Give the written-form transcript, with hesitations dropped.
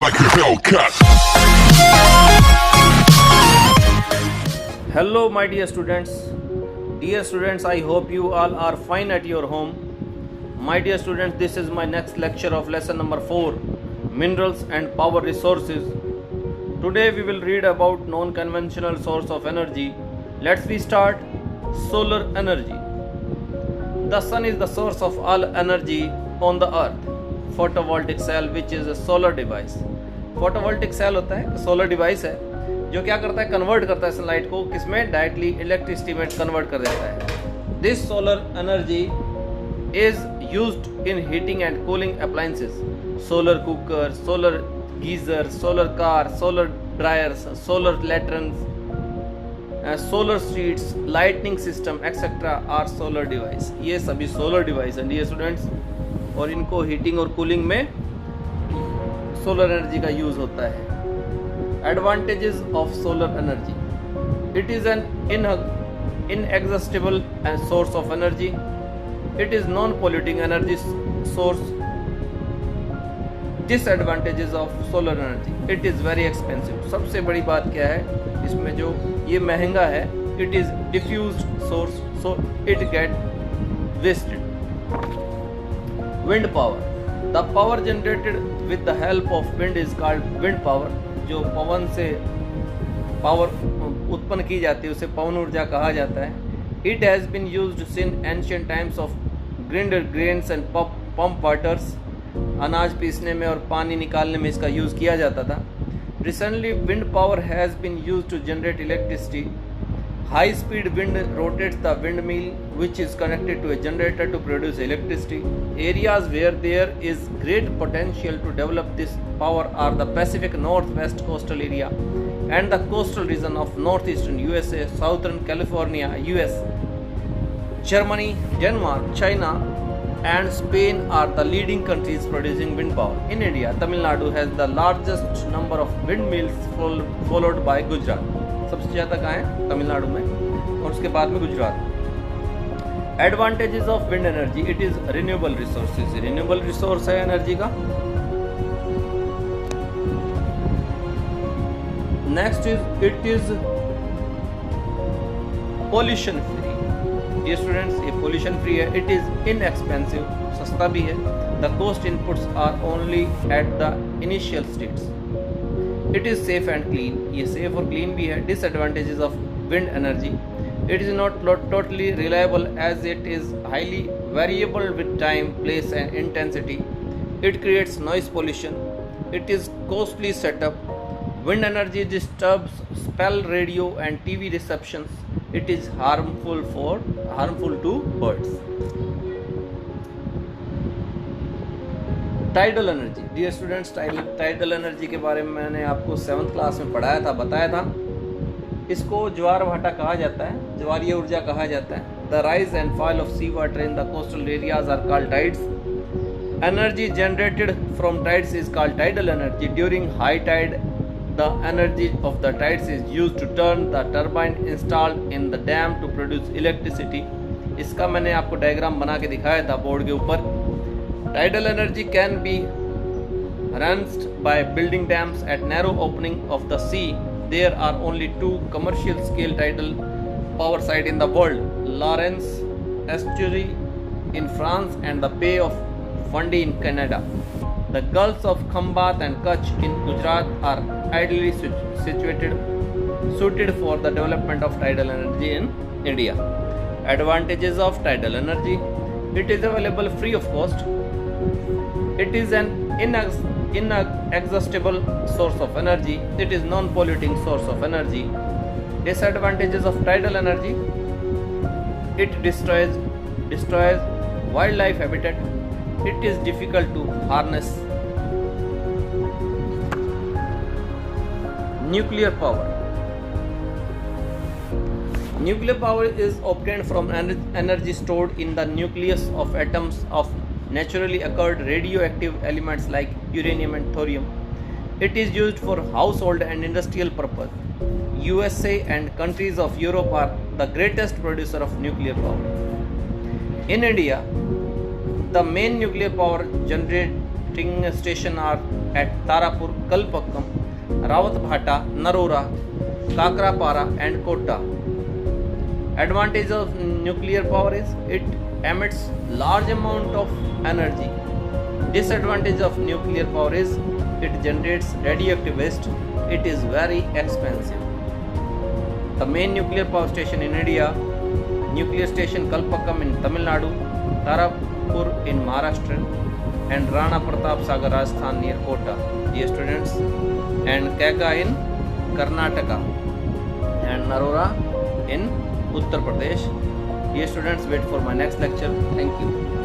like a Hellcat. Hello, my dear students. Dear students, I hope you all are fine at your home. My dear students, this is my next lecture of lesson number 4, Minerals and Power Resources. Today we will read about non-conventional source of energy. Let's we start. Solar energy. The sun is the source of all energy on the earth. Photovoltaic cell, which is a solar device. Photovoltaic cell होता है, solar device है जो क्या करता है, convert करता है sunlight को किसमें, डायरेक्टली इलेक्ट्रिसिटी में कन्वर्ट कर देता है. This solar energy is used in heating and cooling appliances. Solar cooker, solar geyser, solar car, solar dryers, solar lanterns, solar streets, lightning system etcetera are solar device. ये सभी solar device हैं dear students, और इनको heating और cooling में solar energy का use होता है. Advantages of solar energy. It is an inexhaustible source of energy. It is non polluting energy source. Disadvantages of solar energy. It is very expensive. सबसे बड़ी बात क्या है इसमें, जो ये महंगा है. It is diffused source, so it get wasted. Wind power. The power generated with the help of wind is called wind power. जो पवन से पावर उत्पन्न की जाती है उसे पवन ऊर्जा कहा जाता है. It has been used since ancient times of grinded grains and pump waters. अनाज पीसने में और पानी निकालने में इसका यूज़ किया जाता था. Recently wind power has been used to generate electricity. High speed wind rotates the windmill, which is connected to a generator to produce electricity. Areas where there is great potential to develop this power are the Pacific Northwest coastal area and the coastal region of northeastern USA, southern California, US. Germany, Denmark, China, and Spain are the leading countries producing wind power. In India, Tamil Nadu has the largest number of windmills, followed by Gujarat. सबसे ज़्यादा कहाँ है, तमिलनाडु में, और उसके बाद में Gujarat. Advantages of wind energy. It is renewable resources. Renewable resource है एनर्जी का. Next is it is pollution free. ये स्टूडेंट्स, ये पॉल्यूशन फ्री है. इट इज इनएक्सपेंसिव, सस्ता भी है. The cost inputs are only at the initial states. It is safe and clean. ये safe और क्लीन भी है. Disadvantages of wind energy. It is not totally reliable as it is highly variable with time, place and intensity. It creates noise pollution. It is costly setup. Wind energy disturbs spell radio and TV receptions. It is harmful to birds. Tidal energy. Dear students, tidal energy के बारे में मैंने आपको 7th class में पढ़ाया था, बताया था. इसको ज्वार भाटा कहा जाता है, ज्वारीय ऊर्जा कहा जाता है. The rise and fall of sea water in the coastal areas are called tides. Energy generated from tides is called tidal energy. During high tide the energy of the tides is used to turn the turbine installed in the dam to produce electricity. इसका मैंने आपको diagram बना के दिखाया था board के ऊपर. Tidal energy can be harnessed by building dams at narrow opening of the sea. There are only 2 commercial scale tidal power sites in the world: Lawrence Estuary in France and the Bay of Fundy in Canada. The Gulfs of Khambat and Kutch in Gujarat are ideally suited for the development of tidal energy in India. Advantages of tidal energy. It is available free of cost. It is an inexhaustible source of energy. It is non-polluting source of energy. Disadvantages of tidal energy. It destroys wildlife habitat. It is difficult to harness. Nuclear power. Nuclear power is obtained from energy stored in the nucleus of atoms of naturally occurred radioactive elements like uranium and thorium. It is used for household and industrial purpose. USA and countries of Europe are the greatest producer of nuclear power. In India, the main nuclear power station are at Tarapur, Kalpakkam, Rawatbhata, Narora, Kakrapara and Kota. Advantage of nuclear power is it emits large amount of energy. Disadvantage of nuclear power is it generates radioactive waste. It is very expensive. The main nuclear power station in India: nuclear station Kalpakkam in Tamil Nadu, Tarapur in Maharashtra, and Rana Pratap Sagar Rajasthan near Kota, dear students, and Kaga in Karnataka, and Narora in Uttar Pradesh. Dear students, wait for my next lecture. Thank you.